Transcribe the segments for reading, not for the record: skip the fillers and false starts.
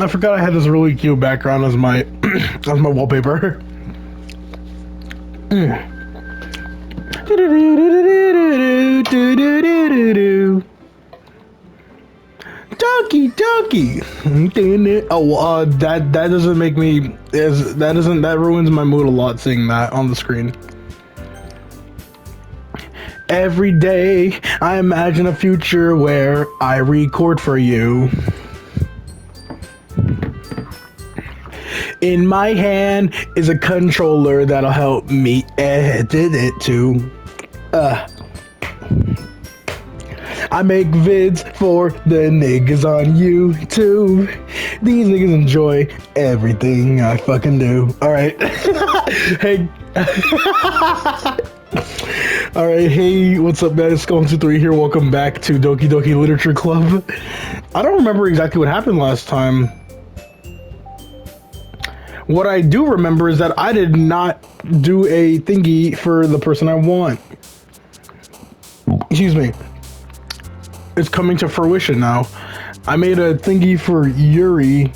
I forgot I had this really cute background as my as my wallpaper. Doki Doki. Oh, that doesn't make me that ruins my mood a lot seeing that on the screen. Every day I imagine a future where I record for you. In my hand is a controller that'll help me edit it too. I make vids for the niggas on YouTube. These niggas enjoy everything I fucking do. Alright. Hey. Alright, hey, what's up guys? Skull123 here. Welcome back to Doki Doki Literature Club. I don't remember exactly what happened last time. What I do remember is that I did not do a thingy for the person I want. Excuse me. It's coming to fruition now. I made a thingy for Yuri.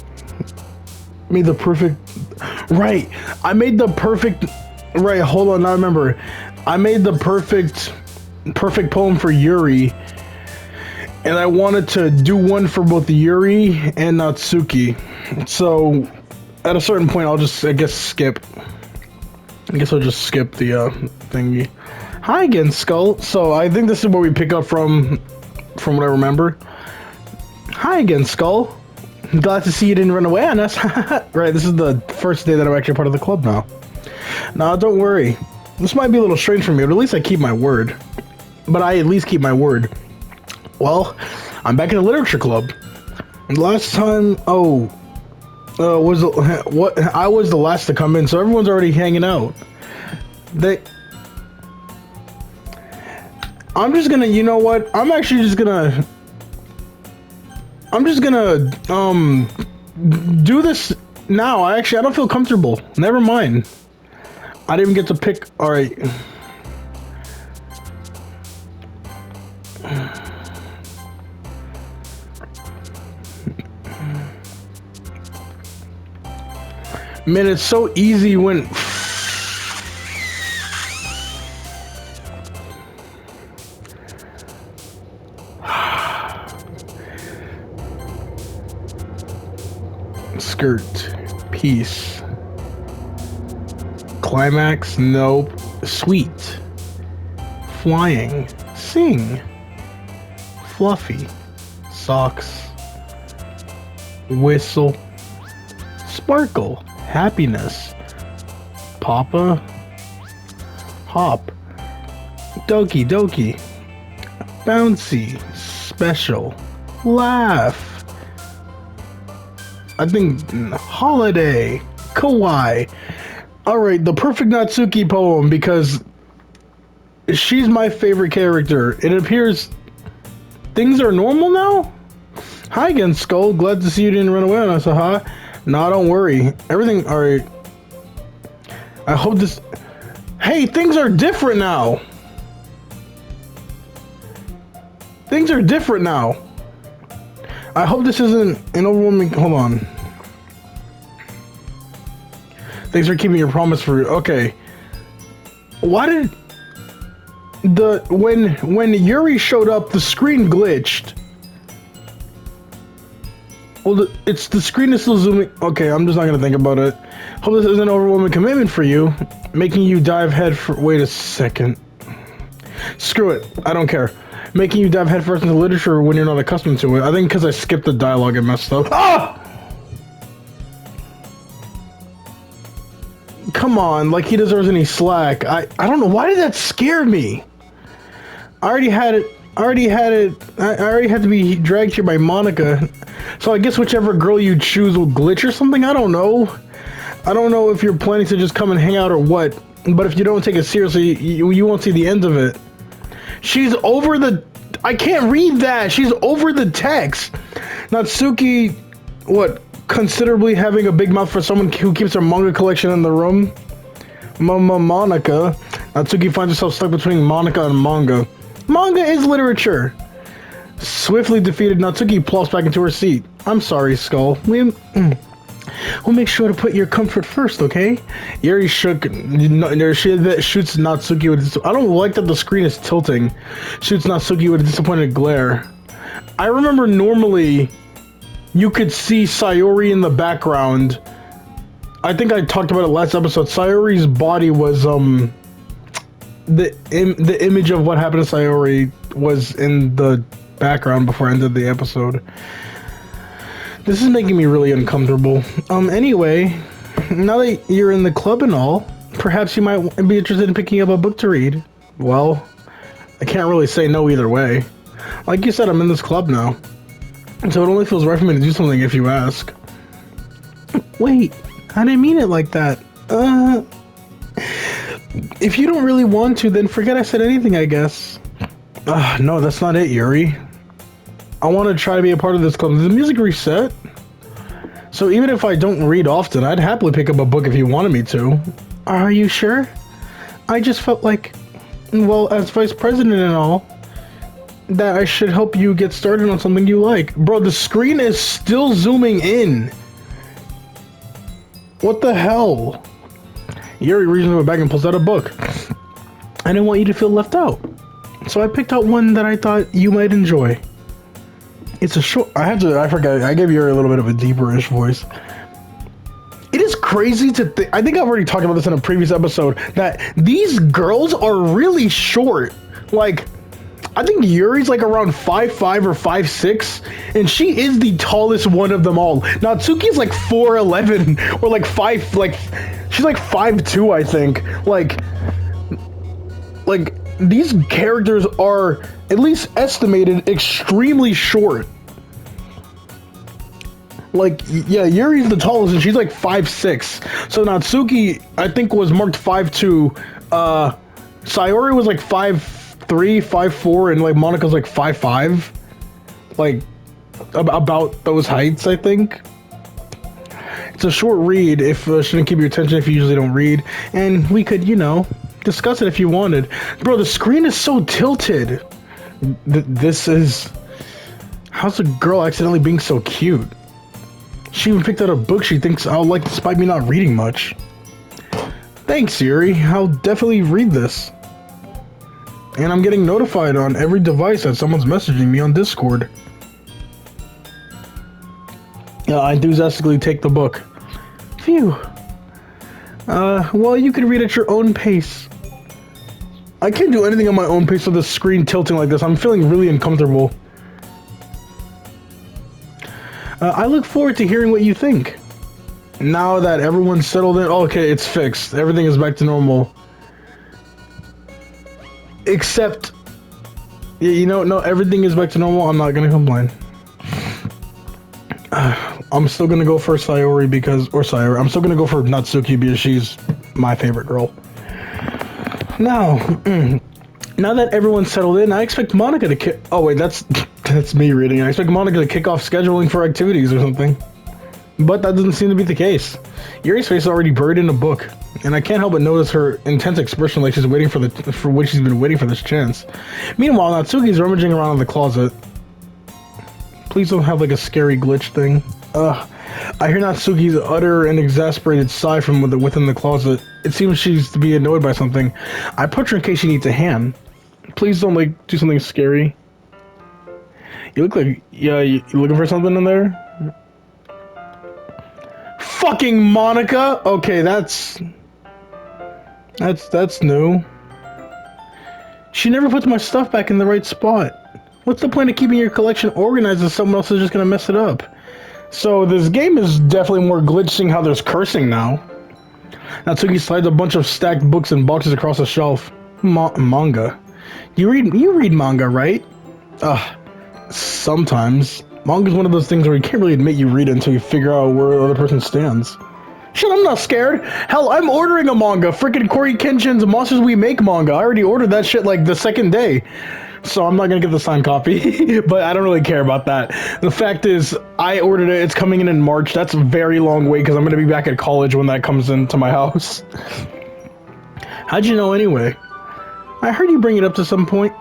Made the perfect... Right. I made the perfect... Right, hold on, I remember. I made the perfect poem for Yuri. And I wanted to do one for both Yuri and Natsuki. So... At a certain point, I'll just, I guess, skip. I guess I'll just skip the thingy. Hi again, Skull. So I think this is where we pick up from what I remember. Hi again, Skull. Glad to see you didn't run away on us. Right, this is the first day that I'm actually part of the club now. Nah, don't worry. This might be a little strange for me, but at least I keep my word. But I at least keep my word. Well, I'm back in the literature club. Last time, I was the last to come in, so everyone's already hanging out. I'm just gonna, you know what? I'm just gonna do this now. I don't feel comfortable. Never mind. I didn't even get to pick. All right. Man, it's so easy when... Skirt. Peace. Climax. Nope. Sweet. Flying. Sing. Fluffy. Socks. Whistle. Sparkle. Happiness. Papa. Hop. Doki Doki. Bouncy. Special. Laugh. I think holiday. Kawaii. Alright, the perfect Natsuki poem because she's my favorite character. It appears things are normal now? Hi again, Skull. Glad to see you didn't run away on us, haha. Nah, don't worry. Everything, alright. I hope this... Hey, things are different now! Things are different now. I hope this isn't an overwhelming... Hold on. Thanks for keeping your promise for... Okay. Why did... When Yuri showed up, the screen glitched. Well, it's the screen is still zooming. Okay, I'm just not gonna think about it. Hope this isn't an overwhelming commitment for you, making you dive head for. Wait a second. Screw it. I don't care. Making you dive headfirst into literature when you're not accustomed to it. I think because I skipped the dialogue and messed up. Ah! Come on, like he deserves any slack. I don't know. Why did that scare me? I already had it. I already had to be dragged here by Monica. So I guess whichever girl you choose will glitch or something? I don't know. I don't know if you're planning to just come and hang out or what. But if you don't take it seriously, you won't see the end of it. She's over the... I can't read that! She's over the text! Natsuki... What? Considerably having a big mouth for someone who keeps her manga collection in the room? Monica. Natsuki finds herself stuck between Monica and manga. Manga is literature. Swiftly defeated, Natsuki plops back into her seat. I'm sorry, Skull. We'll make sure to put your comfort first, okay? Yuri shoots Natsuki with... I don't like that the screen is tilting. Shoots Natsuki with a disappointed glare. I remember normally you could see Sayori in the background. I think I talked about it last episode. Sayori's body was, the image of what happened to Sayori was in the background before I ended the episode. This is making me really uncomfortable. Anyway, now that you're in the club and all, perhaps you might be interested in picking up a book to read. Well, I can't really say no either way. Like you said, I'm in this club now. So it only feels right for me to do something if you ask. Wait, I didn't mean it like that. If you don't really want to, then forget I said anything, I guess. No, that's not it, Yuri. I want to try to be a part of this club. Did the music reset? So even if I don't read often, I'd happily pick up a book if you wanted me to. Are you sure? I just felt like, well, as vice president and all, that I should help you get started on something you like. Bro, the screen is still zooming in. What the hell? Yuri reaches into my bag and pulls out a book. I didn't want you to feel left out, so I picked out one that I thought you might enjoy. It's a short... I forgot. I gave Yuri a little bit of a deeper-ish voice. It is crazy to think... I think I've already talked about this in a previous episode, that these girls are really short. Like, I think Yuri's like around 5'5" or 5'6", and she is the tallest one of them all. Natsuki's like 4'11", or like 5... Like, she's like 5'2", I think. Like, these characters are, at least estimated, extremely short. Like, yeah, Yuri's the tallest, and she's like 5'6". So Natsuki, I think, was marked 5'2". Sayori was like 5'3", 5'4", and like Monika's like 5'5". Like, about those heights, I think. It's a short read, if shouldn't keep your attention if you usually don't read. And we could, you know, discuss it if you wanted. Bro, the screen is so tilted. This is... How's a girl accidentally being so cute? She even picked out a book she thinks I'll like despite me not reading much. Thanks, Yuri. I'll definitely read this. And I'm getting notified on every device that someone's messaging me on Discord. I enthusiastically take the book. Phew. Well, you can read at your own pace. I can't do anything on my own pace with the screen tilting like this. I'm feeling really uncomfortable. I look forward to hearing what you think. Now that everyone's settled in... Okay, it's fixed. Everything is back to normal. Except... You know, no, everything is back to normal. I'm not gonna complain. I'm still gonna go for Sayori because... Or Sayori. I'm still gonna go for Natsuki because she's my favorite girl. Now... Now that everyone's settled in, I expect Monika to kick... Oh, wait, that's me reading. I expect Monika to kick off scheduling for activities or something. But that doesn't seem to be the case. Yuri's face is already buried in a book, and I can't help but notice her intense expression like she's waiting for what she's been waiting for this chance. Meanwhile, Natsuki's rummaging around in the closet. Please don't have like a scary glitch thing. I hear Natsuki's utter and exasperated sigh from within the closet. It seems she's to be annoyed by something. I approach her in case she needs a hand. Please don't like do something scary. You look like, yeah, you looking for something in there? Fucking Monika! Okay, that's new. She never puts my stuff back in the right spot. What's the point of keeping your collection organized if someone else is just gonna mess it up? So this game is definitely more glitching how there's cursing now. Natsuki slides a bunch of stacked books and boxes across the shelf. Manga. You read manga, right? Sometimes. Manga's one of those things where you can't really admit you read it until you figure out where the other person stands. Shit, I'm not scared. Hell, I'm ordering a manga. Freaking Corey Kenshin's Monsters We Make manga. I already ordered that shit like the second day. So I'm not gonna get the signed copy, but I don't really care about that. The fact is, I ordered it. It's coming in March. That's a very long wait because I'm gonna be back at college when that comes into my house. How'd you know anyway? I heard you bring it up at some point.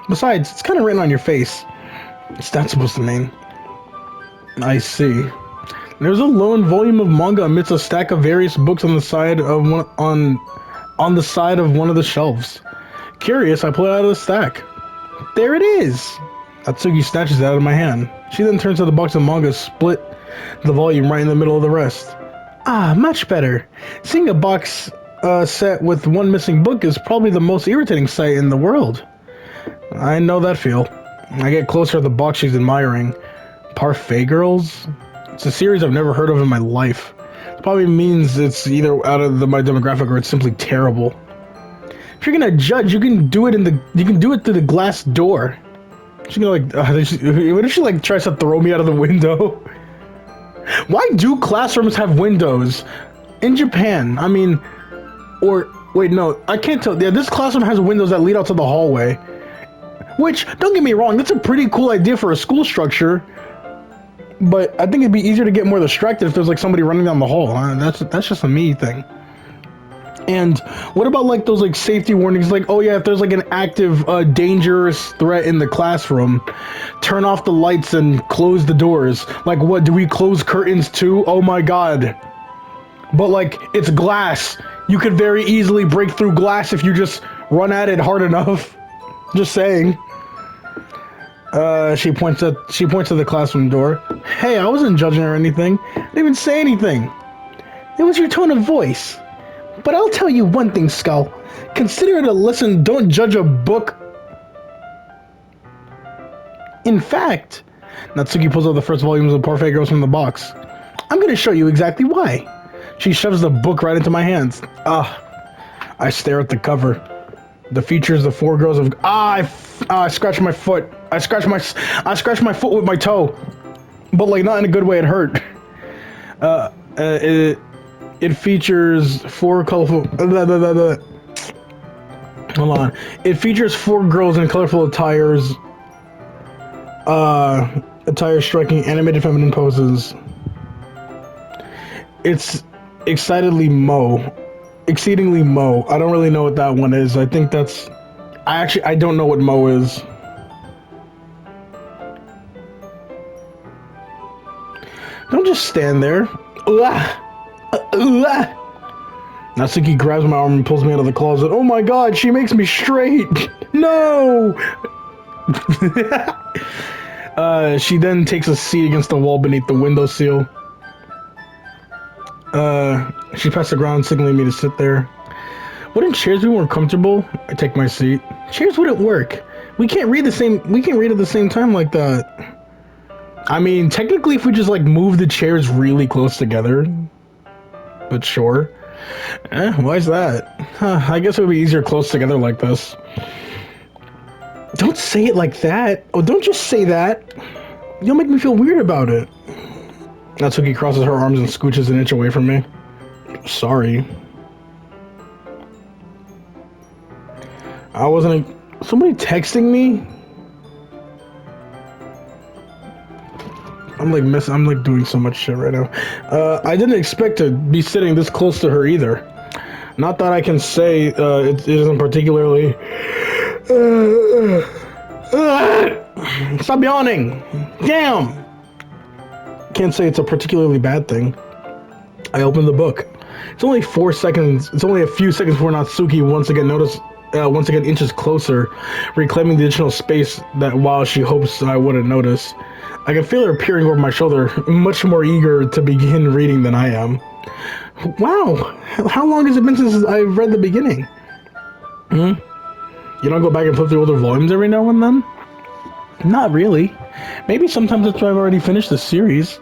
Besides, it's kind of written on your face. What's that supposed to mean? I see. There's a lone volume of manga amidst a stack of various books on the side of on the side of one of the shelves. Curious, I pull it out of the stack. There it is! Natsuki snatches it out of my hand. She then turns to the box of manga, split the volume right in the middle of the rest. Ah, much better. Seeing a box set with one missing book is probably the most irritating sight in the world. I know that feel. I get closer to the box she's admiring. Parfait Girls? It's a series I've never heard of in my life. It probably means it's either out of my demographic or it's simply terrible. If you're gonna judge, you can do it through the glass door. She's gonna what if she like tries to throw me out of the window? Why do classrooms have windows? In Japan, I mean, or wait, no, I can't tell. Yeah, this classroom has windows that lead out to the hallway. Which, don't get me wrong, that's a pretty cool idea for a school structure. But I think it'd be easier to get more distracted if there's like somebody running down the hall. That's just a me thing. And what about like those like safety warnings? Like, oh yeah, if there's like an active, dangerous threat in the classroom, turn off the lights and close the doors. Like, what, do we close curtains too? Oh my god. But like, it's glass. You could very easily break through glass if you just run at it hard enough. Just saying. She points to the classroom door. Hey, I wasn't judging her or anything. I didn't even say anything. It was your tone of voice. But I'll tell you one thing, Skull. Consider it a lesson, don't judge a book. In fact, Natsuki pulls out the first volumes of Parfait Girls from the box. I'm gonna show you exactly why. She shoves the book right into my hands. I stare at the cover. The features the four girls of I scratched my foot. I scratched my foot with my toe. But like not in a good way, it hurt. It features four colorful Hold on. It features four girls in colorful attires striking animated feminine poses. It's exceedingly mo. I don't really know what that one is. I think that's... I don't know what mo is. Don't just stand there. Natsuki grabs my arm and pulls me out of the closet. Oh my god, she makes me straight! No! She then takes a seat against the wall beneath the windowsill. She passed the ground, signaling me to sit there. Wouldn't chairs be more comfortable? I take my seat. Chairs wouldn't work. We can't read at the same time like that. I mean, technically if we just like move the chairs really close together. But sure. Why is that? I guess it would be easier close together like this. Don't say it like that. Oh, don't just say that. You'll make me feel weird about it. Natsuki crosses her arms and scooches an inch away from me. Sorry. Somebody texting me? I'm like doing so much shit right now. I didn't expect to be sitting this close to her either. Not that I can say it isn't particularly... Stop yawning! Damn! Can't say it's a particularly bad thing. I opened the book. It's only 4 seconds. It's only a few seconds before Natsuki once again inches closer, reclaiming the additional space that while she hopes I wouldn't notice. I can feel her peering over my shoulder, much more eager to begin reading than I am. Wow, how long has it been since I've read the beginning? You don't go back and flip through older volumes every now and then? Not really. Maybe sometimes that's why I've already finished the series.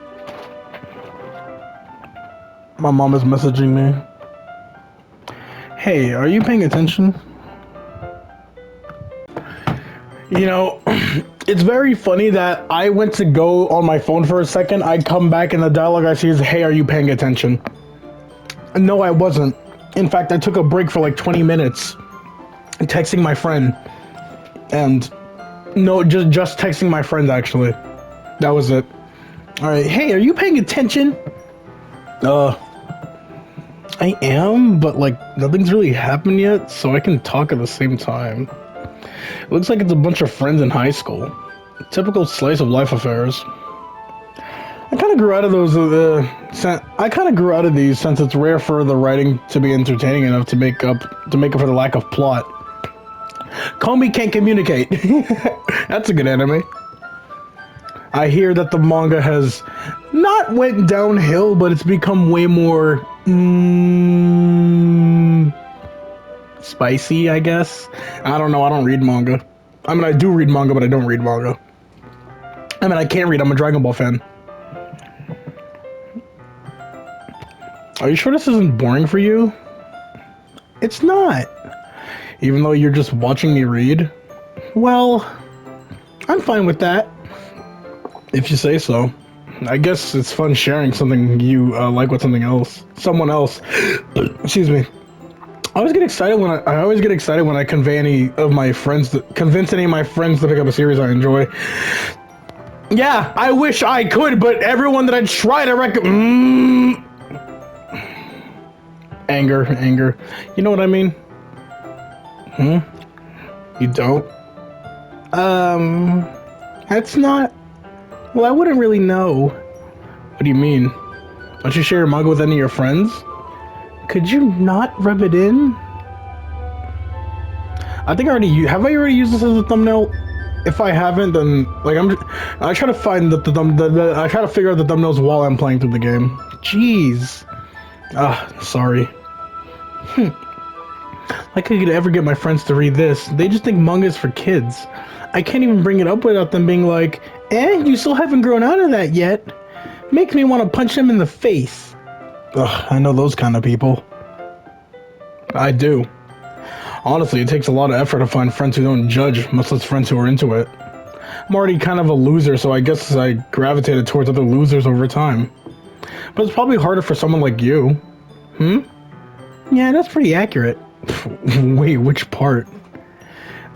My mom is messaging me. Hey, are you paying attention? You know, it's very funny that I went to go on my phone for a second. I come back and the dialogue I see is, hey, are you paying attention? No, I wasn't. In fact, I took a break for like 20 minutes. Texting my friend. And, no, just texting my friend, actually. That was it. Alright, hey, are you paying attention? I am, but like, nothing's really happened yet, so I can talk at the same time. It looks like it's a bunch of friends in high school. Typical slice of life affairs. I kind of grew out of those. I kind of grew out of these since it's rare for the writing to be entertaining enough to make up for the lack of plot. Comey can't communicate. That's a good anime. I hear that the manga has not went downhill, but it's become way more spicy, I guess. I don't know. I don't read manga. I mean, I do read manga, but I don't read manga. I mean, I can't read. I'm a Dragon Ball fan. Are you sure this isn't boring for you? It's not. Even though you're just watching me read? Well, I'm fine with that. If you say so. I guess it's fun sharing something you like with someone else. Excuse me. I always get excited when I convince any of my friends to pick up a series I enjoy. Yeah, I wish I could, but everyone that I try to recommend. Anger. You know what I mean? You don't? That's not... Well, I wouldn't really know. What do you mean? Don't you share your manga with any of your friends? Could you not rub it in? I think have I already used this as a thumbnail? If I haven't, then like I try to find I try to figure out the thumbnails while I'm playing through the game. Jeez. Sorry. Like I could ever get my friends to read this. They just think manga is for kids. I can't even bring it up without them being like, you still haven't grown out of that yet. Makes me want to punch them in the face. Ugh, I know those kind of people. I do. Honestly, it takes a lot of effort to find friends who don't judge, much less friends who are into it. I'm already kind of a loser, so I guess I gravitated towards other losers over time. But it's probably harder for someone like you. Yeah, that's pretty accurate. Wait, which part?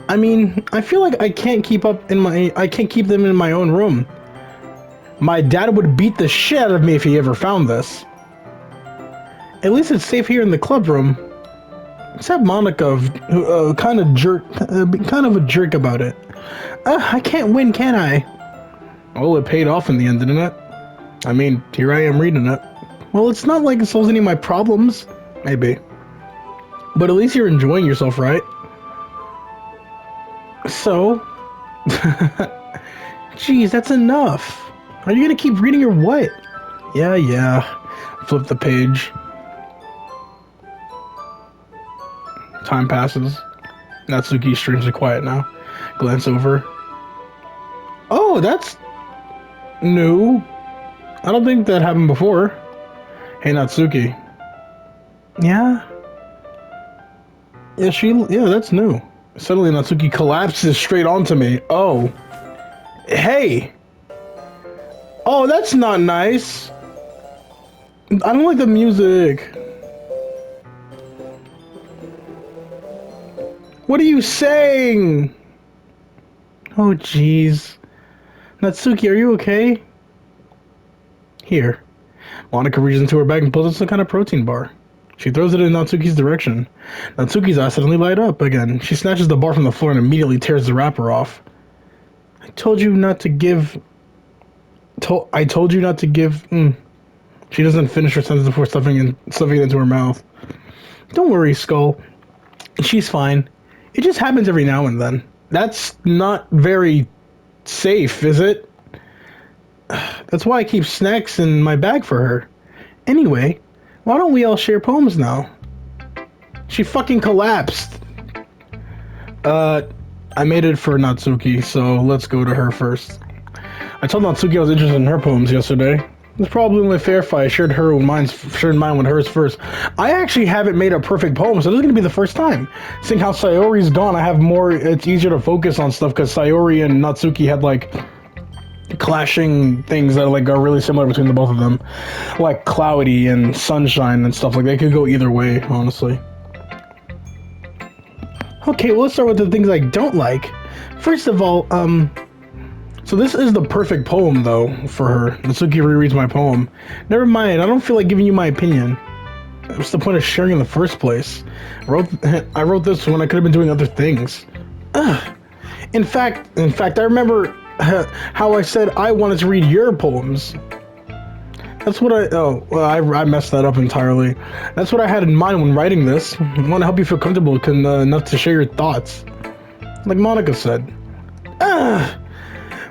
I mean, I feel like I can't keep them in my own room. My dad would beat the shit out of me if he ever found this. At least it's safe here in the club room. Except Monica, kind of a jerk about it. I can't win, can I? Well, it paid off in the end, didn't it? I mean, here I am reading it. Well, it's not like it solves any of my problems. Maybe. But at least you're enjoying yourself, right? So? Jeez, that's enough. Are you gonna keep reading or what? Yeah. Flip the page. Time passes. Natsuki's strangely quiet now. Glance over. Oh, that's new. I don't think that happened before. Hey, Natsuki. Yeah? Yeah, that's new. Suddenly, Natsuki collapses straight onto me. Oh. Hey! Oh, that's not nice. I don't like the music. What are you saying? Oh, jeez. Natsuki, are you okay? Here. Monica reaches into her bag and pulls out some kind of protein bar. She throws it in Natsuki's direction. Natsuki's eyes suddenly light up again. She snatches the bar from the floor and immediately tears the wrapper off. I told you not to give... I told you not to give... She doesn't finish her sentence before stuffing it into her mouth. Don't worry, Skull. She's fine. It just happens every now and then. That's not very safe, is it? That's why I keep snacks in my bag for her. Anyway, why don't we all share poems now? She fucking collapsed. I made it for Natsuki, so let's go to her first. I told Natsuki I was interested in her poems yesterday. It's probably only fair if I shared mine with hers first. I actually haven't made a perfect poem, so this is going to be the first time. Seeing how Sayori's gone, I have more... It's easier to focus on stuff, because Sayori and Natsuki had, like, clashing things that, like, are really similar between the both of them. Like, cloudy and sunshine and stuff. Like, they could go either way, honestly. Okay, well, let's start with the things I don't like. First of all, so this is the perfect poem, though, for her. Natsuki rereads my poem. Never mind, I don't feel like giving you my opinion. What's the point of sharing in the first place? I wrote this when I could have been doing other things. In fact, I remember how I said I wanted to read your poems. That's what I messed that up entirely. That's what I had in mind when writing this. I want to help you feel comfortable enough to share your thoughts. Like Monica said.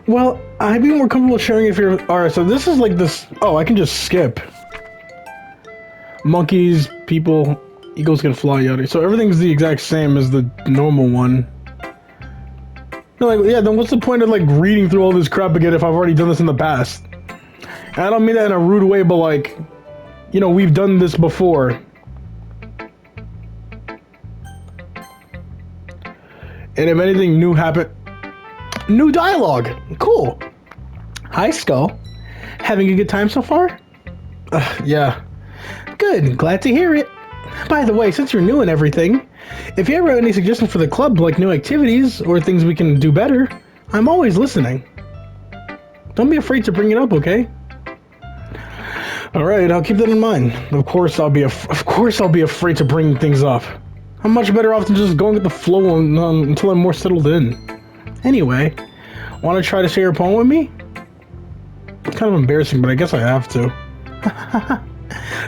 Well, I'd be more comfortable sharing if you're... Alright, so this is like this... Oh, I can just skip. Monkeys, people, eagles can fly, yada. So everything's the exact same as the normal one. You're like, yeah, then what's the point of like reading through all this crap again if I've already done this in the past? And I don't mean that in a rude way, but like, you know, we've done this before. And if anything new happened... New dialogue! Cool! Hi, Skull. Having a good time so far? Yeah. Good, glad to hear it. By the way, since you're new and everything, if you ever have any suggestions for the club, like new activities or things we can do better, I'm always listening. Don't be afraid to bring it up, okay? Alright, I'll keep that in mind. Of course I'll be afraid to bring things up. I'm much better off than just going with the flow until I'm more settled in. Anyway, want to try to share your poem with me? It's kind of embarrassing, but I guess I have to.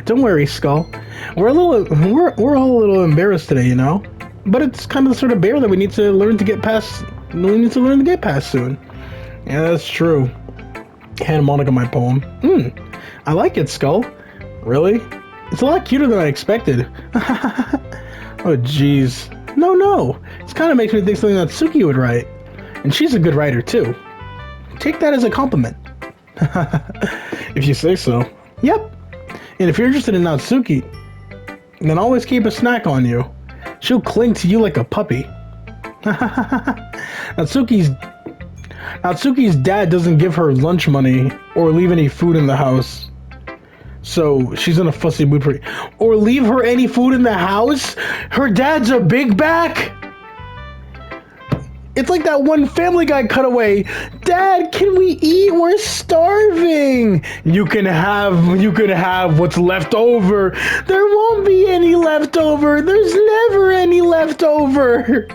Don't worry, Skull. We're all a little embarrassed today, you know. But it's kind of the sort of bear that we need to learn to get past. We need to learn to get past soon. Yeah, that's true. Hand Monica my poem. I like it, Skull. Really? It's a lot cuter than I expected. Oh, jeez. No. It kind of makes me think something that Suki would write. And she's a good writer, too. Take that as a compliment. If you say so. Yep. And if you're interested in Natsuki, then always keep a snack on you. She'll cling to you like a puppy. Natsuki's dad doesn't give her lunch money or leave any food in the house. So she's in a fussy mood for... Or leave her any food in the house? Her dad's a big back? It's like that one Family Guy cutaway. Dad, can we eat? We're starving. You can have what's left over. There won't be any left over. There's never any left over.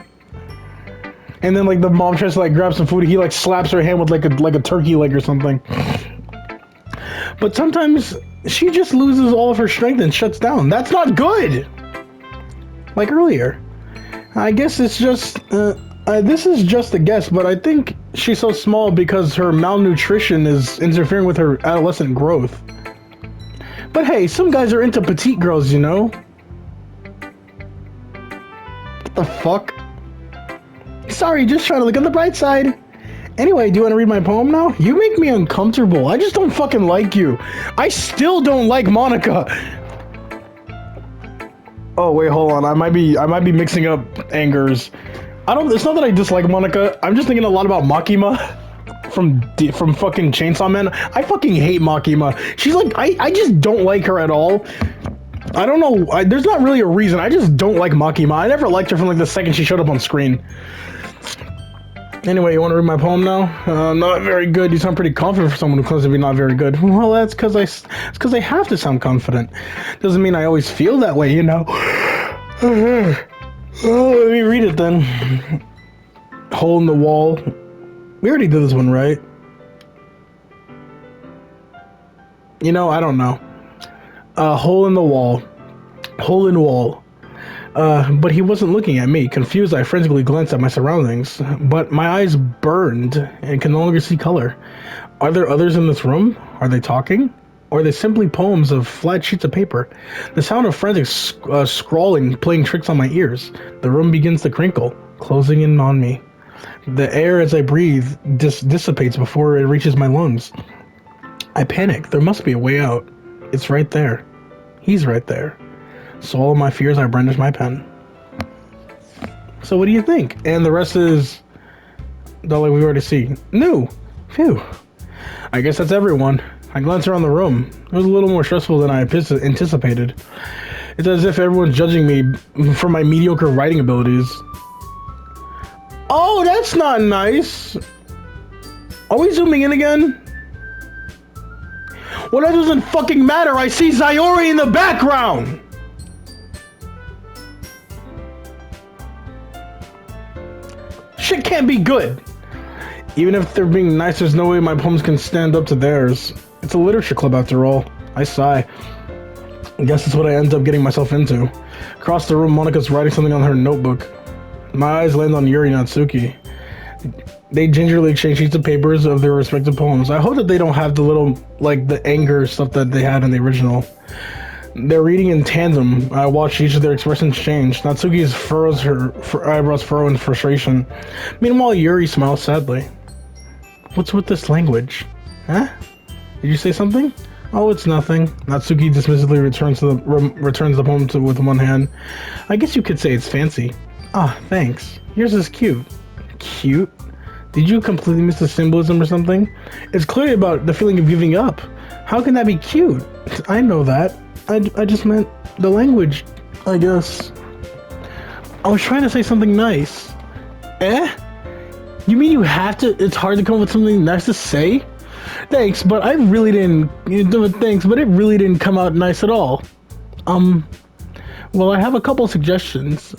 And then like the mom tries to like grab some food. He like slaps her hand with like a turkey leg or something. But sometimes she just loses all of her strength and shuts down. That's not good. Like earlier. I guess it's just... this is just a guess, but I think she's so small because her malnutrition is interfering with her adolescent growth. But hey, some guys are into petite girls, you know? What the fuck? Sorry, just trying to look on the bright side. Anyway, do you want to read my poem now? You make me uncomfortable. I just don't fucking like you. I still don't like Monica. Oh, wait, hold on. I might be mixing up angers. It's not that I dislike Monica. I'm just thinking a lot about Makima from fucking Chainsaw Man. I fucking hate Makima. She's like, I just don't like her at all. I don't know. There's not really a reason. I just don't like Makima. I never liked her from like the second she showed up on screen. Anyway, you want to read my poem now? Not very good. You sound pretty confident for someone who claims to be not very good. Well, that's because I have to sound confident. Doesn't mean I always feel that way, you know. Oh, let me read it then. Hole in the wall. We already did this one, right? You know, I don't know. Hole in the wall. Hole in wall. But he wasn't looking at me. Confused, I frantically glanced at my surroundings. But my eyes burned and can no longer see color. Are there others in this room? Are they talking? Or are they simply poems of flat sheets of paper? The sound of frantic scrawling playing tricks on my ears. The room begins to crinkle, closing in on me. The air as I breathe dissipates before it reaches my lungs. I panic. There must be a way out. It's right there. He's right there. Swallow my fears, I brandish my pen. So what do you think? And the rest is... like we already see. New! Phew. I guess that's everyone. I glanced around the room. It was a little more stressful than I anticipated. It's as if everyone's judging me for my mediocre writing abilities. Oh, that's not nice! Are we zooming in again? Well, that doesn't fucking matter! I see Sayori in the background! can't be good. Even if they're being nice, there's no way my poems can stand up to theirs. It's a literature club after all. I sigh. I guess that's what I end up getting myself into. Across the room, Monika's writing something on her notebook. My eyes land on Yuri and Natsuki. They gingerly exchange sheets of papers of their respective poems. I hope that they don't have the little, like, the anger stuff that they had in the original. They're reading in tandem. I watch each of their expressions change. Natsuki's furrows her eyebrows furrow in frustration. Meanwhile, Yuri smiles sadly. What's with this language? Huh? Did you say something? Oh, it's nothing. Natsuki dismissively returns the poem with one hand. I guess you could say it's fancy. Ah, thanks. Yours is cute. Cute? Did you completely miss the symbolism or something? It's clearly about the feeling of giving up. How can that be cute? I know that. I just meant the language, I guess. I was trying to say something nice. Eh? You mean you have to? It's hard to come up with something nice to say? Thanks, but I really didn't. Thanks, but it really didn't come out nice at all. Well, I have a couple suggestions.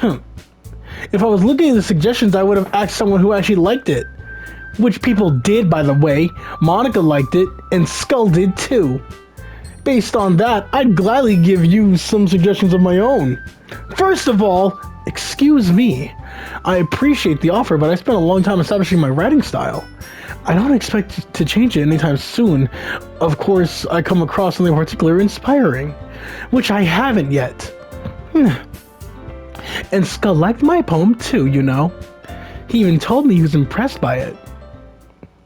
If I was looking at the suggestions, I would have asked someone who actually liked it. Which people did, by the way. Monica liked it, and Skull did too. Based on that, I'd gladly give you some suggestions of my own. First of all, excuse me. I appreciate the offer, but I spent a long time establishing my writing style. I don't expect to change it anytime soon. Of course, I come across something particularly inspiring, which I haven't yet. And Skull liked my poem too, you know. He even told me he was impressed by it.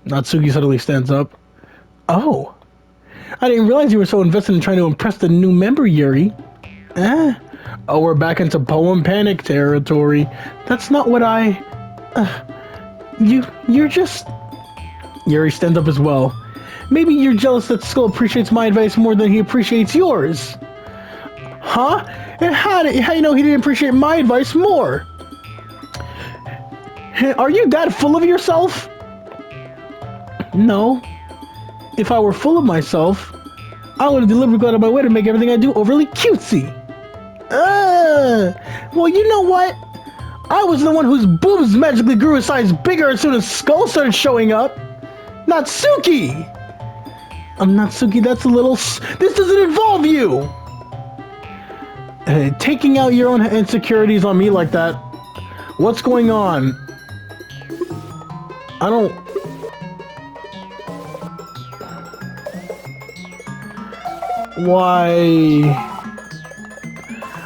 Natsuki suddenly stands up. Oh. I didn't realize you were so invested in trying to impress the new member, Yuri. Oh, we're back into poem panic territory. That's not what I... You're just... Yuri stands up as well. Maybe you're jealous that Skull appreciates my advice more than he appreciates yours. Huh? And how you know he didn't appreciate my advice more? Are you that full of yourself? No. If I were full of myself, I would have deliberately gone out of my way to make everything I do overly cutesy. Well, you know what? I was the one whose boobs magically grew a size bigger as soon as Skull started showing up. Natsuki! Natsuki, that's a little... This doesn't involve you! Taking out your own insecurities on me like that. What's going on? I don't... Why...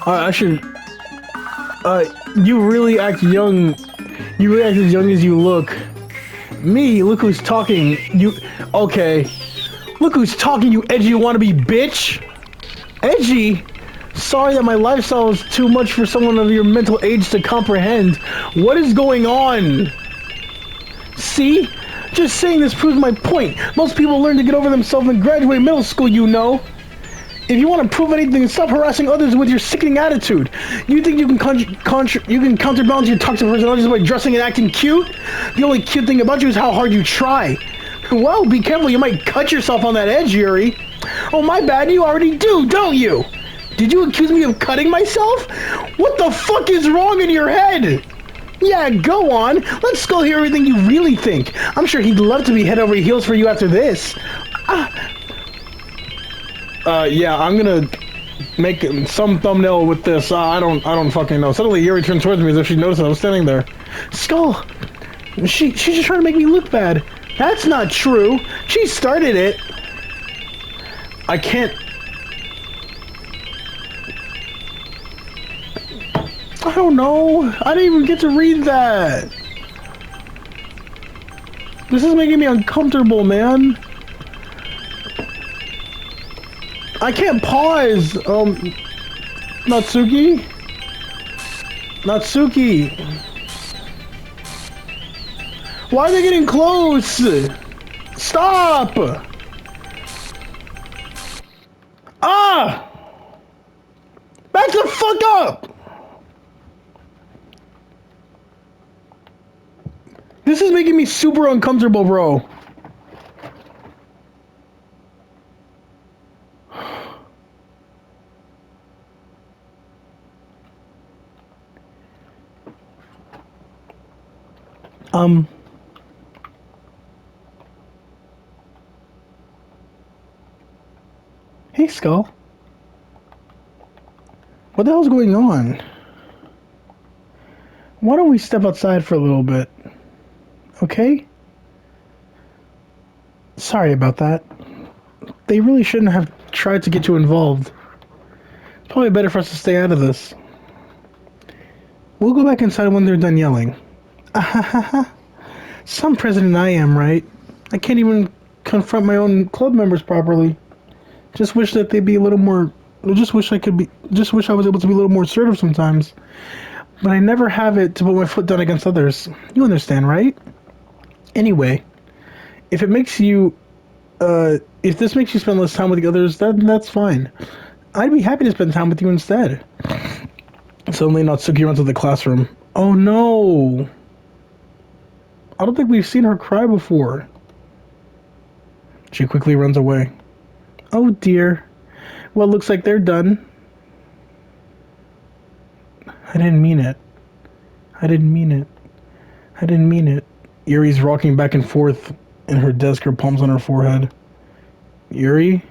I should... you really act young. You really act as young as you look. Me, look who's talking. You... Okay. Look who's talking, you edgy wannabe bitch! Edgy? Sorry that my lifestyle is too much for someone of your mental age to comprehend. What is going on? See? Just saying this proves my point. Most people learn to get over themselves and graduate middle school, you know. If you want to prove anything, stop harassing others with your sickening attitude. You think you can counterbalance your toxic personality by dressing and acting cute? The only cute thing about you is how hard you try. Well, be careful, you might cut yourself on that edge, Yuri. Oh, my bad, you already do, don't you? Did you accuse me of cutting myself? What the fuck is wrong in your head? Yeah, go on. Let's go hear everything you really think. I'm sure he'd love to be head over heels for you after this. Yeah, I'm gonna make some thumbnail with this. I don't fucking know. Suddenly Yuri turned towards me as if she noticed I was standing there. Skull! She's just trying to make me look bad. That's not true. She started it. I can't... I don't know. I didn't even get to read that. This is making me uncomfortable, man. I can't pause. Natsuki? Natsuki. Why are they getting close? Stop! Ah! Back the fuck up! This is making me super uncomfortable, bro. Um, hey, Skull. What the hell's going on? Why don't we step outside for a little bit? Okay? Sorry about that. They really shouldn't have tried to get you involved. It's probably better for us to stay out of this. We'll go back inside when they're done yelling. Ahahaha. Some president I am, right? I can't even confront my own club members properly. Just wish that they'd be a little more... Just wish I was able to be a little more assertive sometimes. But I never have it to put my foot down against others. You understand, right? Anyway, if it makes you... if this makes you spend less time with the others, that's fine. I'd be happy to spend time with you instead. Suddenly, Natsuki runs to the classroom. Oh no! I don't think we've seen her cry before. She quickly runs away. Oh dear. Well, looks like they're done. I didn't mean it. I didn't mean it. I didn't mean it. Yuri's rocking back and forth in her desk, her palms on her forehead. Yuri?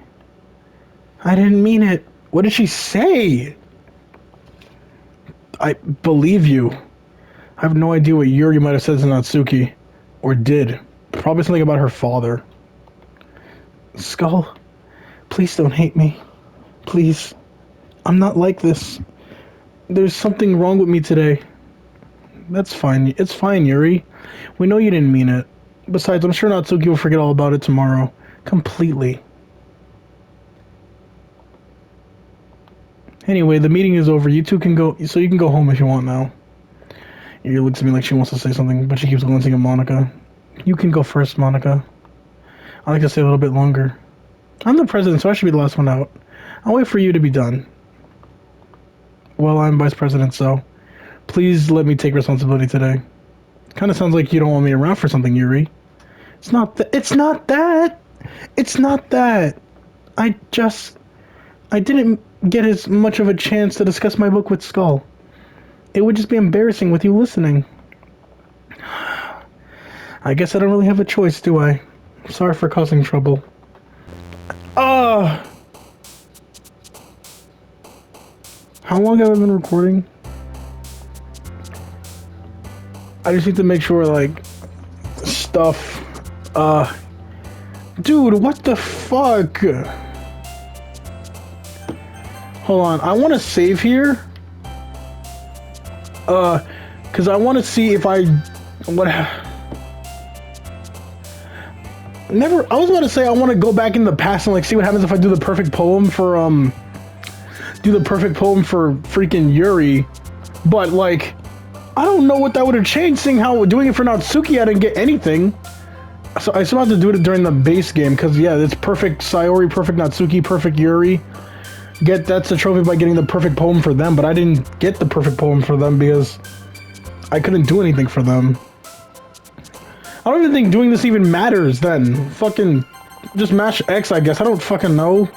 I didn't mean it. What did she say? I believe you. I have no idea what Yuri might have said to Natsuki. Or did. Probably something about her father. Skull, please don't hate me. Please. I'm not like this. There's something wrong with me today. That's fine. It's fine, Yuri. We know you didn't mean it. Besides, I'm sure Natsuki will forget all about it tomorrow. Completely. Anyway, the meeting is over. You two can go, so you can go home if you want now. Yuri looks at me like she wants to say something, but she keeps glancing at Monica. You can go first, Monica. I'd like to stay a little bit longer. I'm the president, so I should be the last one out. I'll wait for you to be done. Well, I'm vice president, so please let me take responsibility today. Kind of sounds like you don't want me around for something, Yuri. It's not that. It's not that. It's not that. I didn't get as much of a chance to discuss my book with Skull. It would just be embarrassing with you listening. I guess I don't really have a choice, do I? Sorry for causing trouble. How long have I been recording? I just need to make sure, like, stuff... Dude, what the fuck? Hold on, I want to save here. Because I want to see if I... I was about to say I want to go back in the past and, like, see what happens if I do the perfect poem for, freaking Yuri. But, like, I don't know what that would have changed, seeing how doing it for Natsuki I didn't get anything. So I still have to do it during the base game, because, yeah, it's perfect Sayori, perfect Natsuki, perfect Yuri. That's the trophy by getting the perfect poem for them, but I didn't get the perfect poem for them because I couldn't do anything for them. I don't even think doing this even matters then. Fucking just mash X, I guess. I don't fucking know.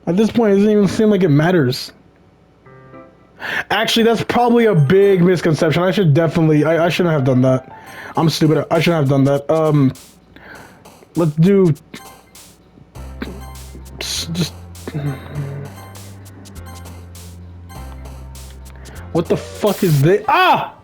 At this point, it doesn't even seem like it matters. Actually, that's probably a big misconception. I should definitely... I shouldn't have done that. I'm stupid. I shouldn't have done that. Let's do... Just... What the fuck is this? Ah!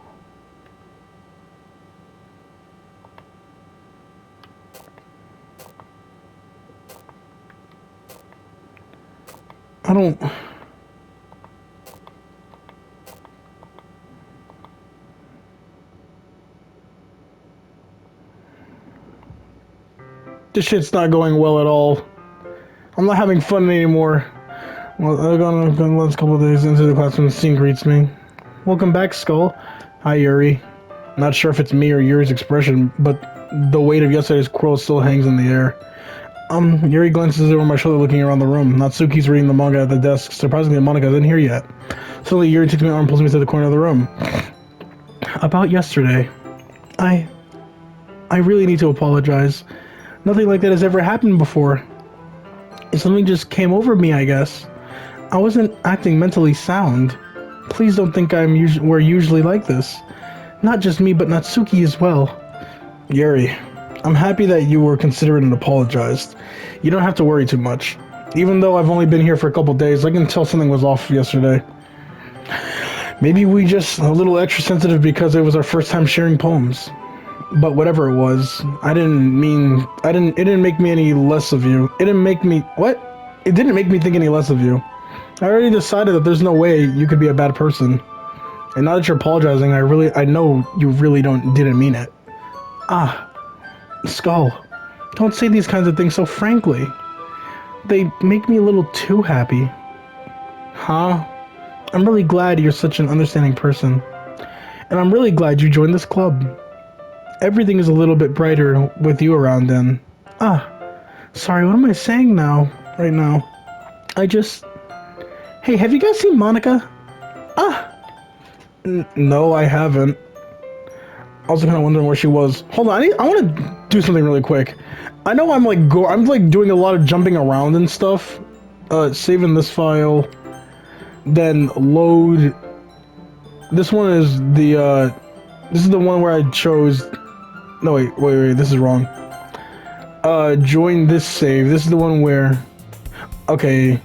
I don't... This shit's not going well at all. I'm not having fun anymore. Well, I've gone the last couple of days into the classroom. Scene greets me. Welcome back, Skull. Hi, Yuri. Not sure if it's me or Yuri's expression, but the weight of yesterday's quarrel still hangs in the air. Yuri glances over my shoulder looking around the room. Natsuki's reading the manga at the desk. Surprisingly, Monica isn't here yet. Suddenly, Yuri takes my arm and pulls me to the corner of the room. About yesterday. I really need to apologize. Nothing like that has ever happened before. Something just came over me, I guess. I wasn't acting mentally sound. Please don't think we're usually like this. Not just me, but Natsuki as well. Yuri, I'm happy that you were considerate and apologized. You don't have to worry too much. Even though I've only been here for a couple days, I can tell something was off yesterday. Maybe we just a little extra sensitive because it was our first time sharing poems. But whatever it was, it didn't make me any less of you. It didn't make me, what? It didn't make me think any less of you. I already decided that there's no way you could be a bad person. And now that you're apologizing, I know you really didn't mean it. Ah, Skull, don't say these kinds of things so frankly. They make me a little too happy. Huh? I'm really glad you're such an understanding person. And I'm really glad you joined this club. Everything is a little bit brighter with you around then. Sorry, what am I saying right now? Hey, have you guys seen Monica? No, I haven't. I was kind of wondering where she was. Hold on, I want to do something really quick. I know I'm like doing a lot of jumping around and stuff. Saving this file, then load. This one is this is the one where I chose. No, wait, this is wrong. Join this save. This is the one where. Okay.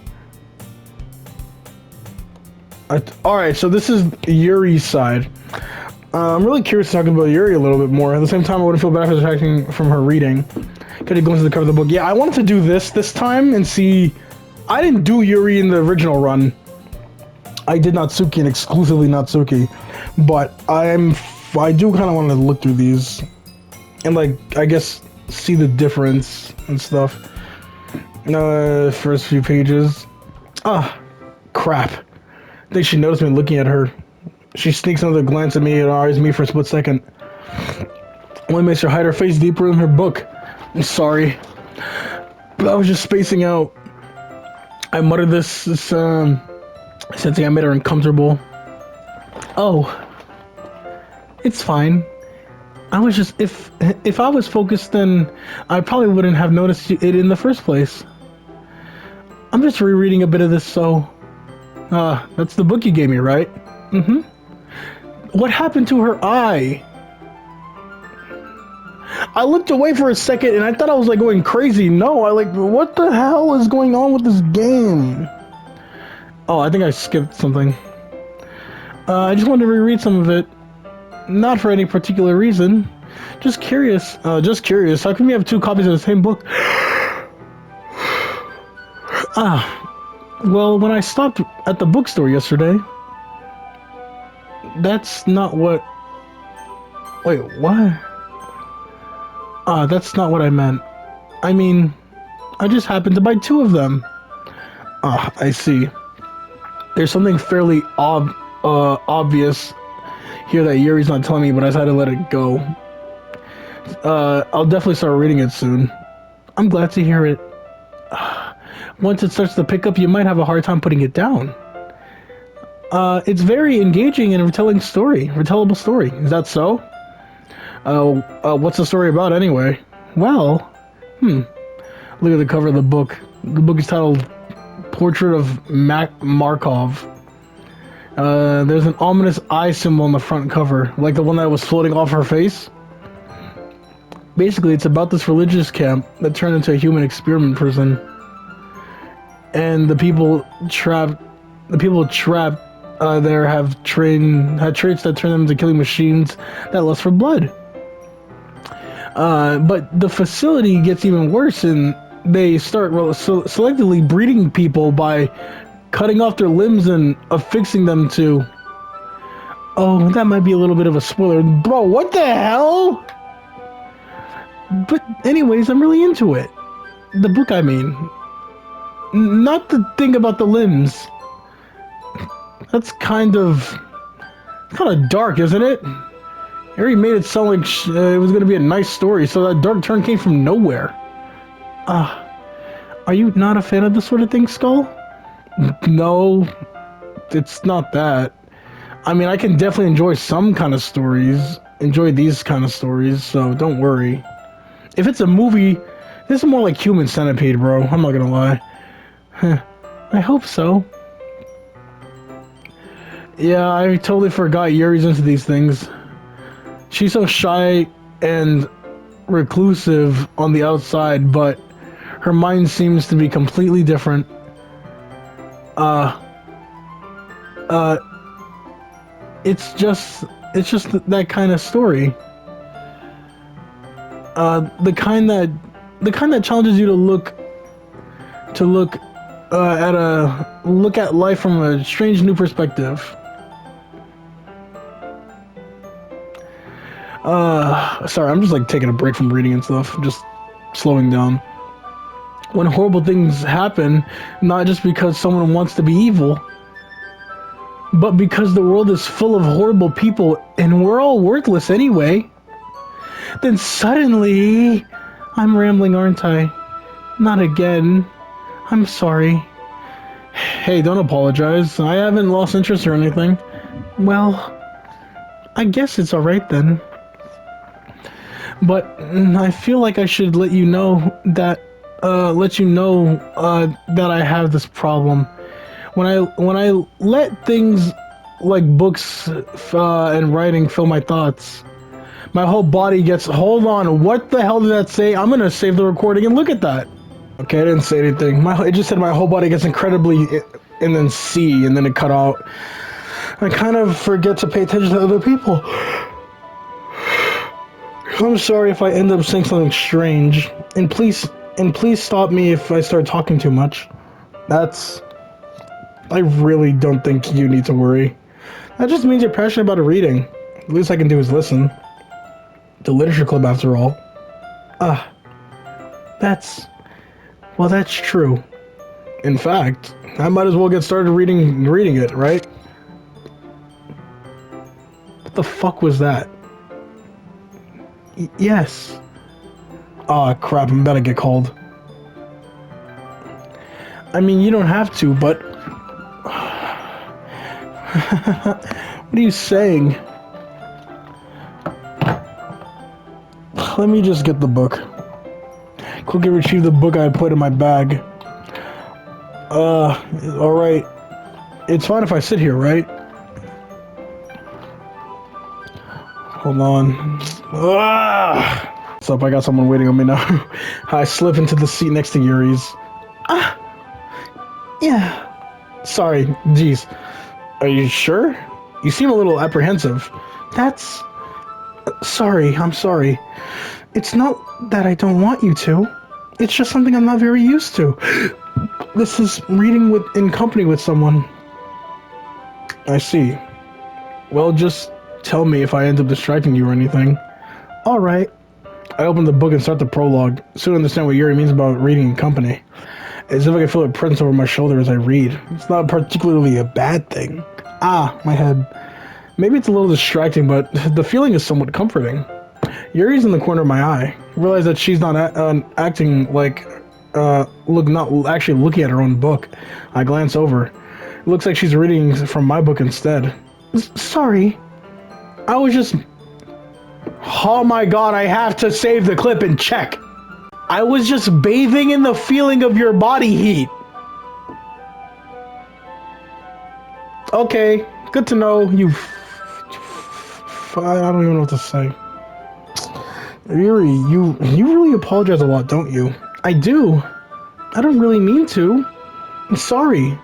Alright, so this is Yuri's side. I'm really curious to talk about Yuri a little bit more. At the same time, I wouldn't feel bad for distracting from her reading. Could it go into the cover of the book? Yeah, I wanted to do this time and see. I didn't do Yuri in the original run. I did Natsuki and exclusively Natsuki, but I do kind of want to look through these and I guess see the difference and stuff. First few pages. Crap. I think she noticed me looking at her. She sneaks another glance at me and eyes me for a split second. Only makes her hide her face deeper in her book. I'm sorry, but I was just spacing out. I muttered this sensing I made her uncomfortable. Oh, it's fine. I was just if I was focused, then I probably wouldn't have noticed it in the first place. I'm just rereading a bit of this, so. That's the book you gave me, right? Mm-hmm. What happened to her eye? I looked away for a second and I thought I was going crazy. No, what the hell is going on with this game? Oh, I think I skipped something. I just wanted to reread some of it. Not for any particular reason. Just curious. How come you have two copies of the same book? Well, when I stopped at the bookstore yesterday, that's not what... Wait, what? That's not what I meant. I mean, I just happened to buy two of them. I see. There's something fairly obvious here that Yuri's not telling me, but I decided to let it go. I'll definitely start reading it soon. I'm glad to hear it. Once it starts to pick up, you might have a hard time putting it down. It's very engaging and retellable story. Is that so? What's the story about anyway? Well, look at the cover of the book. The book is titled Portrait of Markov. There's an ominous eye symbol on the front cover, like the one that was floating off her face. Basically, it's about this religious camp that turned into a human experiment prison. And the people trapped there had traits that turn them into killing machines that lust for blood. But the facility gets even worse, and they start selectively breeding people by cutting off their limbs and affixing them to... Oh, that might be a little bit of a spoiler. Bro, what the hell? But anyways, I'm really into it. The book, I mean. Not the thing about the limbs. That's kind of dark, isn't it? Harry made it sound like it was going to be a nice story, so that dark turn came from nowhere. Are you not a fan of this sort of thing, Skull? No, it's not that. I mean, I can definitely enjoy some kind of stories, enjoy these kind of stories, so don't worry. If it's a movie, this is more like Human Centipede, bro. I'm not gonna lie. I hope so. Yeah, I totally forgot Yuri's into these things. She's so shy and reclusive on the outside, but her mind seems to be completely different. Uh, uh, it's just that kind of story. The kind that challenges you to look at life from a strange new perspective. Sorry, I'm just like taking a break from reading and stuff, just slowing down. When horrible things happen, not just because someone wants to be evil, but because the world is full of horrible people and we're all worthless anyway, then suddenly, I'm rambling, aren't I? Not again. I'm sorry. Hey, don't apologize. I haven't lost interest or anything. Well, I guess it's alright then. But I feel like I should let you know that that I have this problem. When I let things like books and writing fill my thoughts, my whole body gets. Hold on, what the hell did that say? I'm gonna save the recording and look at that. Okay, I didn't say anything. It just said my whole body gets incredibly, and then C, and then it cut out. I kind of forget to pay attention to other people. I'm sorry if I end up saying something strange, and please stop me if I start talking too much. I really don't think you need to worry. That just means you're passionate about reading. The least I can do is listen. The literature club, after all. Ah, that's true. In fact, I might as well get started reading it, right? What the fuck was that? Yes. Aw, crap, I'm about to get called. I mean, you don't have to, but... What are you saying? Let me just get the book. Quickly retrieve the book I put in my bag. Alright. It's fine if I sit here, right? Hold on. What's up? I got someone waiting on me now. I slip into the seat next to Yuri's. Yeah. Sorry, jeez. Are you sure? You seem a little apprehensive. That's... Sorry, I'm sorry. It's not that I don't want you to. It's just something I'm not very used to. This is reading in company with someone. I see. Well, just tell me if I end up distracting you or anything. Alright. I open the book and start the prologue. Soon understand what Yuri means about reading in company. As if I can feel it presence over my shoulder as I read. It's not particularly a bad thing. My head. Maybe it's a little distracting, but the feeling is somewhat comforting. Yuri's in the corner of my eye. I realize that she's not acting like, not actually looking at her own book. I glance over. It looks like she's reading from my book instead. Sorry. I was just... Oh my god, I have to save the clip and check. I was just bathing in the feeling of your body heat. Okay, good to know. I don't even know what to say. Yuri, you really apologize a lot, don't you? I do. I don't really mean to. I'm sorry.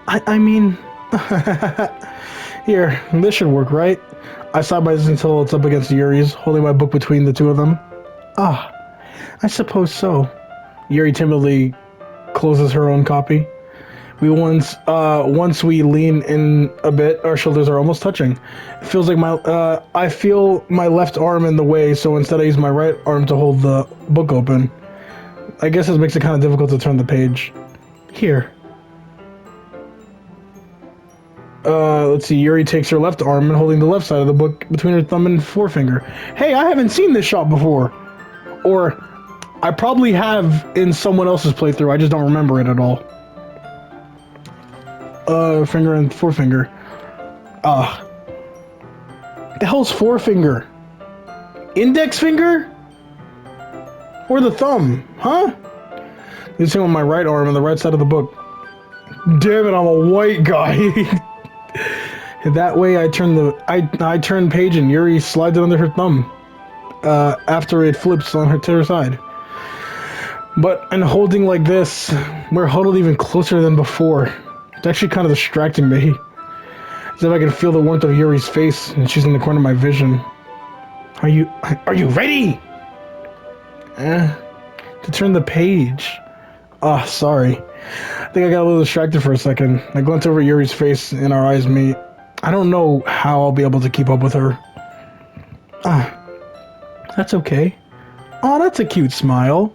I mean... Here, this should work, right? I stop my distance until it's up against Yuri's, holding my book between the two of them. I suppose so. Yuri timidly closes her own copy. Once we lean in a bit, our shoulders are almost touching. It feels like I feel my left arm in the way, so instead I use my right arm to hold the book open. I guess this makes it kind of difficult to turn the page. Here. Let's see, Yuri takes her left arm and holding the left side of the book between her thumb and forefinger. Hey, I haven't seen this shot before! Or, I probably have in someone else's playthrough, I just don't remember it at all. Finger and forefinger. The hell's forefinger? Index finger? Or the thumb, huh? This thing on my right arm on the right side of the book. Damn it, I'm a white guy. That way, I turn page and Yuri slides it under her thumb. After it flips on her to her side. But in holding like this, we're huddled even closer than before. It's actually kind of distracting me. As if I can feel the warmth of Yuri's face, and she's in the corner of my vision. Are you ready? To turn the page. Ah, sorry. I think I got a little distracted for a second. I glanced over at Yuri's face and our eyes meet. I don't know how I'll be able to keep up with her. That's okay. Oh, that's a cute smile.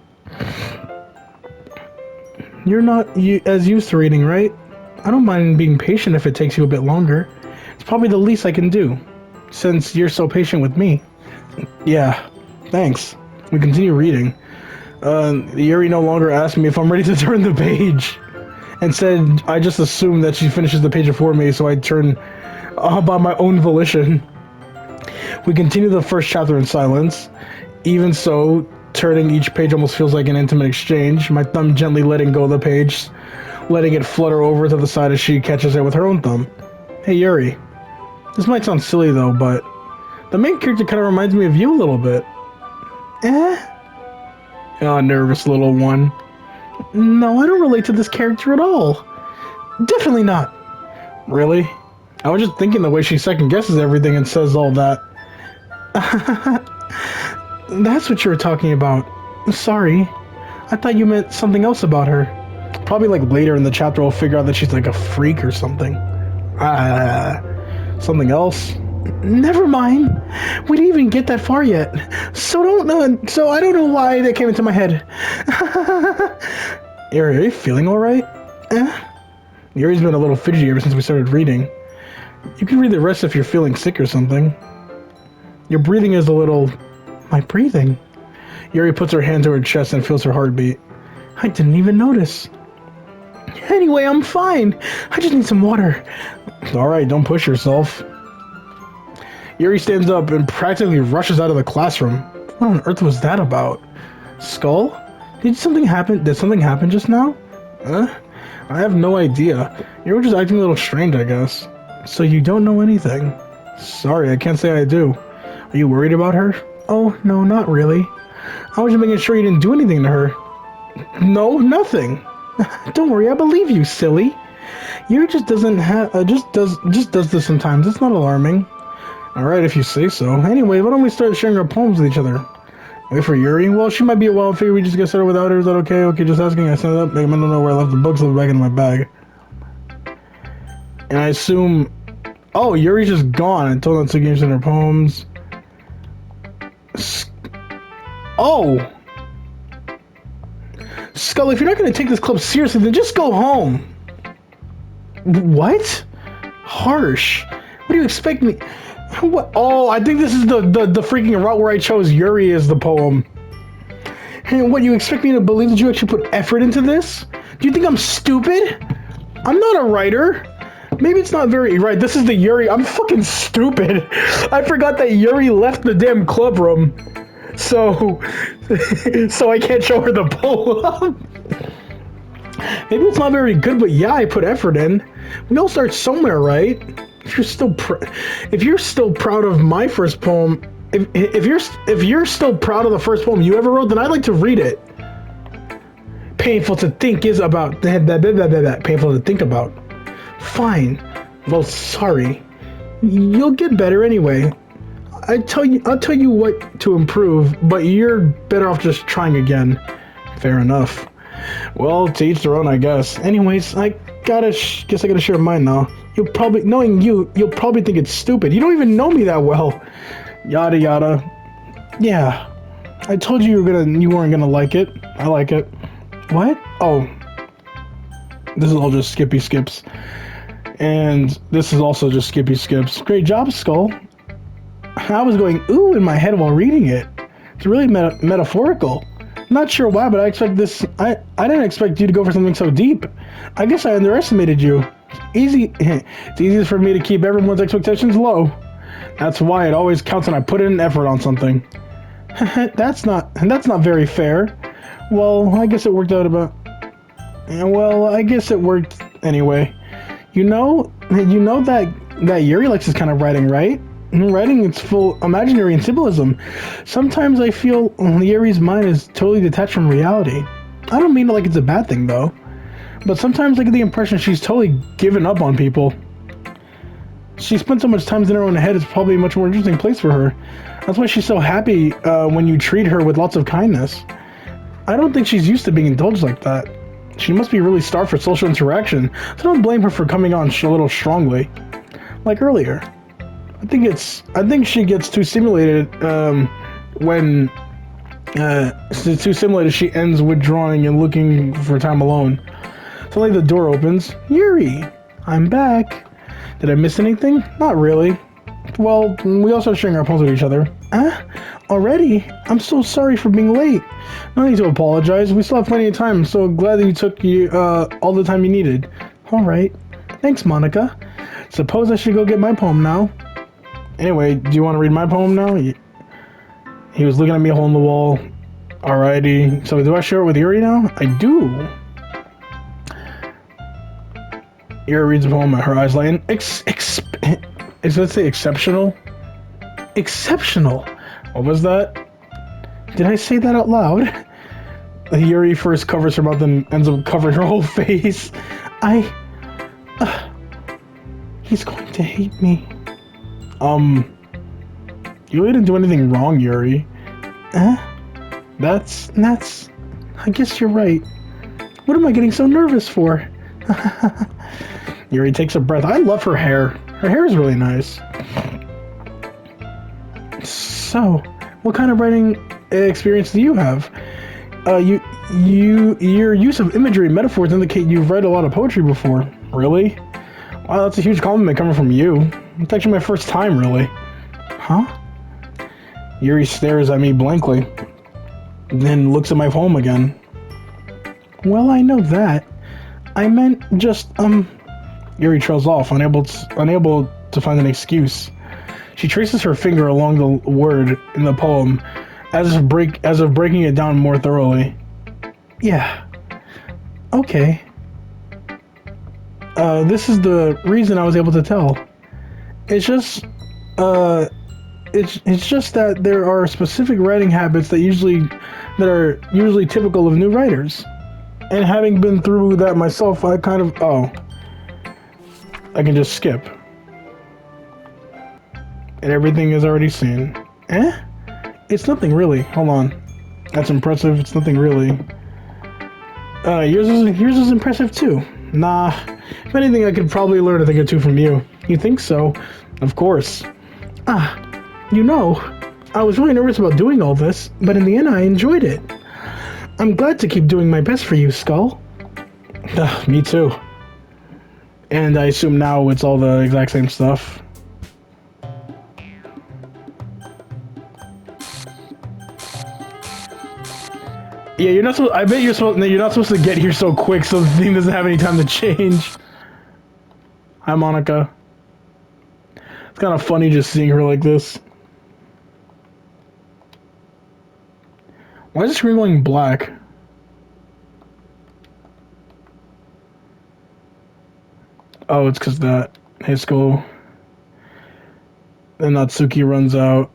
You're not as used to reading, right? I don't mind being patient if it takes you a bit longer. It's probably the least I can do, since you're so patient with me. Yeah, thanks. We continue reading. Yuri no longer asked me if I'm ready to turn the page. Instead, I just assume that she finishes the page before me, so I turn by my own volition. We continue the first chapter in silence. Even so, turning each page almost feels like an intimate exchange, my thumb gently letting go of the page, letting it flutter over to the side as she catches it with her own thumb. Hey Yuri, this might sound silly though, but the main character kind of reminds me of you a little bit. Oh, nervous little one. No, I don't relate to this character at all. Definitely not. Really? I was just thinking the way she second guesses everything and says all that. That's what you were talking about. Sorry. I thought you meant something else about her. Probably like later in the chapter we'll figure out that she's like a freak or something. Something else? Never mind. We didn't even get that far yet. So I don't know why that came into my head. Yuri, are you feeling alright? Yuri's been a little fidgety ever since we started reading. You can read the rest if you're feeling sick or something. Your breathing is a little... My breathing? Yuri puts her hand to her chest and feels her heartbeat. I didn't even notice. Anyway, I'm fine. I just need some water. Alright, don't push yourself. Yuri stands up and practically rushes out of the classroom. What on earth was that about? Skull? Did something happen just now? I have no idea. You were just acting a little strange, I guess. So you don't know anything? Sorry, I can't say I do. Are you worried about her? Oh, no, not really. I was just making sure you didn't do anything to her. No, nothing. Don't worry, I believe you, silly. Yuri just doesn't have, just does this sometimes. It's not alarming. Alright, if you say so. Anyway, why don't we start sharing our poems with each other? Wait for Yuri? Well, she might be a wild figure. We just get started without her. Is that okay? Okay, just asking. I stand up. I don't know where I left the books. Left back in my bag. And I assume... Oh, Yuri's just gone. I told her to give her her poems. Oh! Skull, if you're not going to take this club seriously, then just go home. What? Harsh. What do you expect me... What? Oh, I think this is the freaking route where I chose Yuri as the poem. And what, you expect me to believe that you actually put effort into this? Do you think I'm stupid? I'm not a writer. Maybe it's not very... Right, this is the Yuri... I'm fucking stupid. I forgot that Yuri left the damn club room. So... so I can't show her the poem. Maybe it's not very good, but yeah, I put effort in. We all start somewhere, right? If you're still proud of my first poem, if you're still proud of the first poem you ever wrote, then I'd like to read it. Painful to think is about painful to think about. Fine. Well, sorry. You'll get better anyway. I'll tell you what to improve, but you're better off just trying again. Fair enough. Well, to each their own, I guess. Anyways, I guess I gotta share mine now. You'll probably think it's stupid. You don't even know me that well. Yada yada. Yeah. I told you you weren't gonna like it. I like it. What? Oh. This is all just skippy skips. And this is also just skippy skips. Great job, Skull. I was going ooh in my head while reading it. It's really metaphorical. Not sure why, but I didn't expect you to go for something so deep. I guess I underestimated you. It's easiest for me to keep everyone's expectations low. That's why it always counts when I put in effort on something. That's not very fair. Well, I guess it worked out I guess it worked anyway. You know that That Yuri likes this kind of writing, right? Writing it's full imaginary and symbolism. Sometimes I feel Yuri's mind is totally detached from reality. I don't mean it like it's a bad thing, though. But sometimes I get the impression she's totally given up on people. She spent so much time in her own head, it's probably a much more interesting place for her. That's why she's so happy when you treat her with lots of kindness. I don't think she's used to being indulged like that. She must be really starved for social interaction, so don't blame her for coming on a little strongly. Like earlier. I think she gets too stimulated when too stimulated she ends withdrawing and looking for time alone. Suddenly the door opens. Yuri, I'm back. Did I miss anything? Not really. Well, we all started sharing our poems with each other. Already? I'm so sorry for being late. No need to apologize. We still have plenty of time, so glad that you took all the time you needed. Alright. Thanks, Monica. Suppose I should go get my poem now. Anyway, do you want to read my poem now? He was looking at me a hole in the wall. Alrighty. So do I share it with Yuri now? I do. Yuri reads the poem, her eyes lighten. Let's say exceptional? Exceptional! What was that? Did I say that out loud? Yuri first covers her mouth and ends up covering her whole face. He's going to hate me. You didn't do anything wrong, Yuri. That's... I guess you're right. What am I getting so nervous for? Yuri takes a breath. I love her hair. Her hair is really nice. So, what kind of writing experience do you have? Your use of imagery and metaphors indicate you've read a lot of poetry before. Really? Wow, that's a huge compliment coming from you. It's actually my first time, really. Huh? Yuri stares at me blankly, then looks at my poem again. Well, I know that. I meant just, Yuri trails off, unable to find an excuse. She traces her finger along the word in the poem, as if breaking it down more thoroughly. Yeah. Okay. This is the reason I was able to tell. It's just that there are specific writing habits that are usually typical of new writers. And having been through that myself, I can just skip. And everything is already seen. It's nothing really. Hold on. That's impressive. It's nothing really. Yours is impressive too. Nah. If anything, I could probably learn a thing or two from you. You think so? Of course. You know, I was really nervous about doing all this, but in the end I enjoyed it. I'm glad to keep doing my best for you, Skull. Me too. And I assume now it's all the exact same stuff. Yeah, you're not supposed. I bet you're not supposed to get here so quick, so the thing doesn't have any time to change. Hi, Monica. It's kind of funny just seeing her like this. Why is the screen going black? Oh, it's because that high school. Then Natsuki runs out.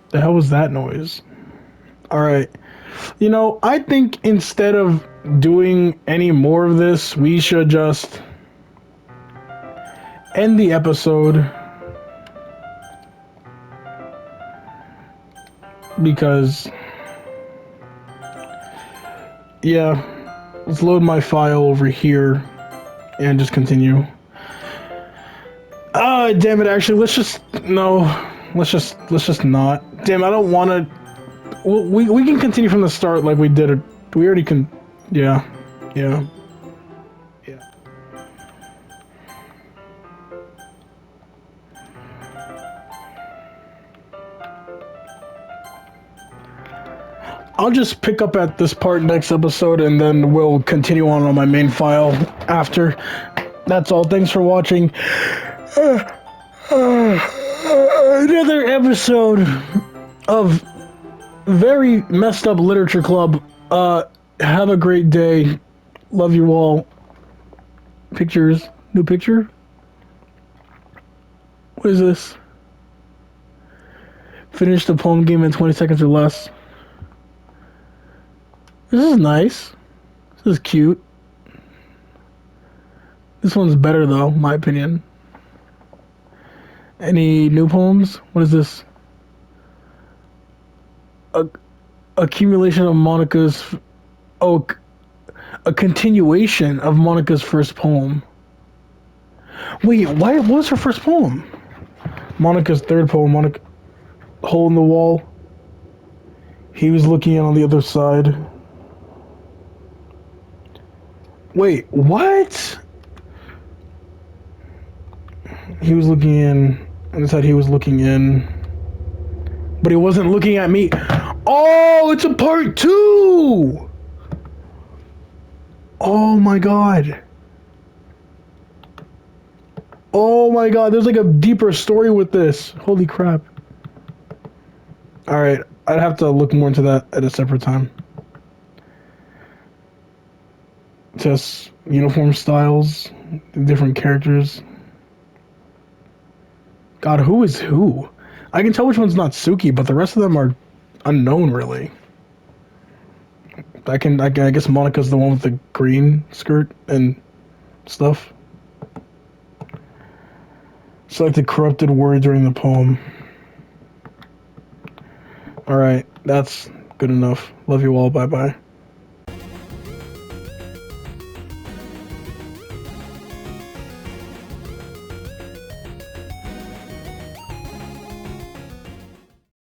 The hell was that noise? Alright. You know, I think instead of doing any more of this, we should just end the episode. Because, yeah, let's load my file over here and just continue. Ah, damn it, actually, let's just not. Damn, I don't want to. We can continue from the start like we did it. We already can. Yeah. I'll just pick up at this part next episode, and then we'll continue on my main file after. That's all. Thanks for watching. Another episode of very messed up literature club. Have a great day. Love you all. Pictures. New picture? What is this? Finish the poem game in 20 seconds or less. This is nice. This is cute. This one's better though, my opinion. Any new poems? What is this? A accumulation of Monica's. Oh, a continuation of Monica's first poem. Wait, why? What was her first poem? Monica's third poem. Monica, hole in the wall. He was looking in on the other side. Wait, what? He was looking in, and it said he was looking in, but he wasn't looking at me. Oh, it's a part 2! Oh my god. Oh my god, there's like a deeper story with this. Holy crap. Alright, I'd have to look more into that at a separate time. Just uniform styles, different characters. God, who is who? I can tell which one's not Suki, but the rest of them are unknown, really. I guess Monica's the one with the green skirt and stuff. Select the corrupted word during the poem. Alright, that's good enough. Love you all, bye-bye.